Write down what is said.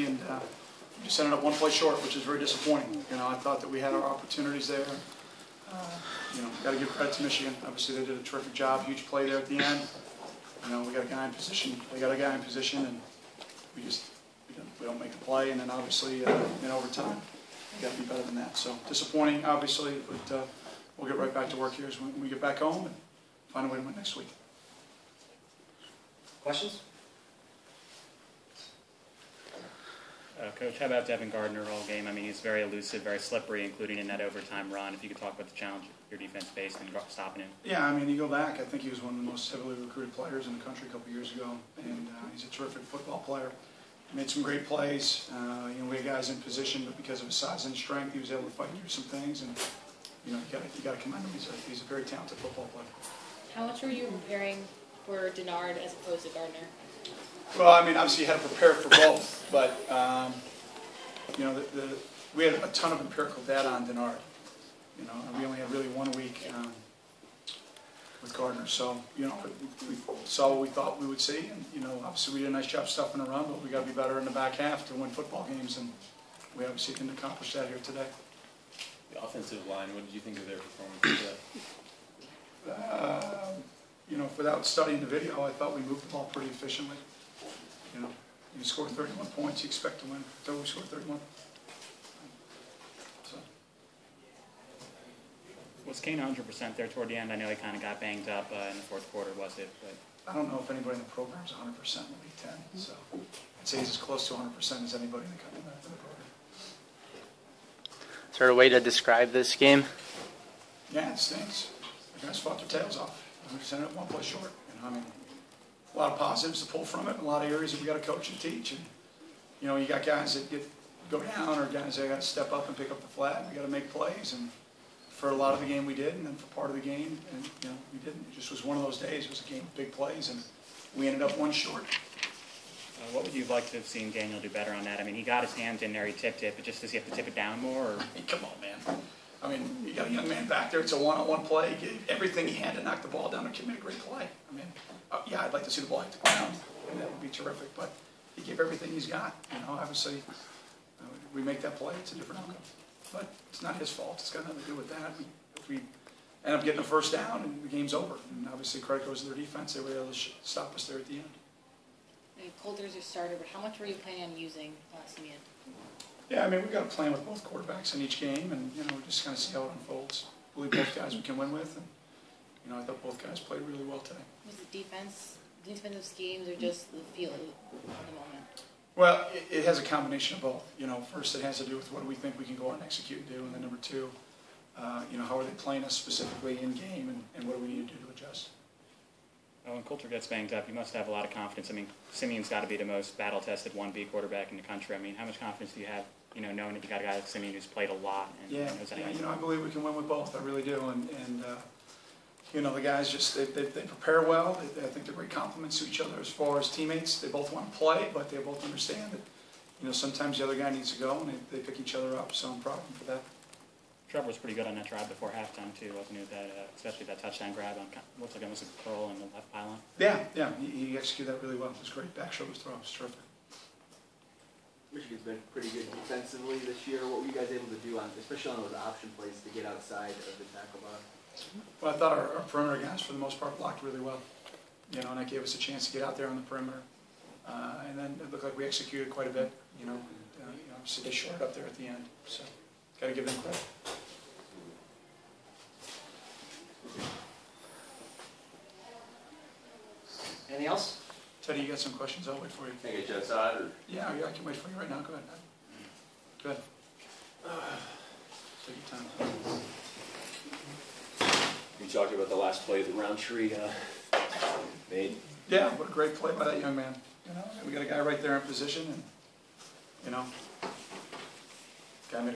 unfortunately, and we just ended up one play short, which is very disappointing. You know, I thought that we had our opportunities there. You know, got to give credit to Michigan. Obviously, they did a terrific job. Huge play there at the end. You know, we got a guy in position. They got a guy in position, and we don't make the play. And then obviously in overtime, we got to be better than that. So disappointing, obviously, but we'll get right back to work here as we get back home and find a way to win next week. Questions? Coach, how about Devin Gardner all game? I mean, he's very elusive, very slippery, including in that overtime run. If you could talk about the challenge your defense faced in stopping him. Yeah, I mean, you go back, I think he was one of the most heavily recruited players in the country a couple years ago, and he's a terrific football player. He made some great plays. You know, we had guys in position, but because of his size and strength, he was able to fight through some things, and you know, you got to commend him. He's a very talented football player. How much were you preparing for Denard as opposed to Gardner? Well, I mean, obviously you had to prepare for both, but you know, we had a ton of empirical data on Denard. You know, and we only had really 1 week with Gardner, so you know, we saw what we thought we would see, and you know, obviously we did a nice job stuffing the run, but we got to be better in the back half to win football games, and we obviously didn't accomplish that here today. The offensive line, what did you think of their performance today? You know, without studying the video, I thought we moved the ball pretty efficiently. You know, you score 31 points, you expect to win. So we scored 31. So. Was Kane 100% there toward the end? I know he kind of got banged up in the fourth quarter, was it? But I don't know if anybody in the program is 100% in the Big Ten. So I'd say he's as close to 100% as anybody in the program. Is there a way to describe this game? Yeah, it stinks. The guys fought their tails off. We just ended up one play short. You know, I mean, a lot of positives to pull from it, a lot of areas that we got to coach and teach. And you know, you got guys that go down, or guys that got to step up and pick up the flag. We got to make plays, and for a lot of the game we did, and then for part of the game, and you know, we didn't. It just was one of those days. It was a game of big plays, and we ended up one short. what would you like to have seen Daniel do better on that? I mean, he got his hands in there, he tipped it, but just does he have to tip it down more? Or? I mean, come on, man. I mean, you got a young man back there. It's a one-on-one play. He gave everything he had to knock the ball down and commit a great play. I mean, yeah, I'd like to see the ball hit the ground, and that would be terrific. But he gave everything he's got. You know, obviously, we make that play, it's a different outcome. But it's not his fault. It's got nothing to do with that. If we end up getting a first down, and the game's over. And obviously, credit goes to their defense. They were able to stop us there at the end. Coulter's your starter, but how much were you planning on using Simeon? Yeah, I mean, we've got a plan with both quarterbacks in each game, and, you know, we just kind of see how it unfolds. I believe both guys we can win with, and, you know, I thought both guys played really well today. Was it defensive schemes, or just the feel of the moment? Well, it has a combination of both. You know, first it has to do with what do we think we can go out and execute and do, and then number two, you know, how are they playing us specifically in game, and what do we need to do to adjust? Well, when Coulter gets banged up, you must have a lot of confidence. I mean, Simeon's got to be the most battle-tested 1B quarterback in the country. I mean, how much confidence do you have, you know, knowing that you got a guy like Simeon who's played a lot? And yeah, you know, I believe we can win with both. I really do. And you know, the guys just, they prepare well. I think they're great compliments to each other as far as teammates. They both want to play, but they both understand that, you know, sometimes the other guy needs to go, and they pick each other up. So I'm proud of them for that. Trevor was pretty good on that drive before halftime, too, wasn't he? That, especially that touchdown grab on, looks like almost a curl in the left pylon. Yeah, he executed that really well. It was great. Back shoulders throw. It was terrific. Michigan's been pretty good defensively this year. What were you guys able to do, especially on those option plays, to get outside of the tackle box? Well, I thought our perimeter guys, for the most part, blocked really well. You know, and that gave us a chance to get out there on the perimeter. And then it looked like we executed quite a bit. You know, obviously they shorted up there at the end. So, got to give them credit. Anything else? Teddy, you got some questions? I'll wait for you. Can I get you outside? Or? Yeah, I can wait for you right now. Go ahead. Go ahead. Take your time. You talked about the last play that Roundtree made. Yeah, what a great play by that young man. You know, we got a guy right there in position, and you know, guy made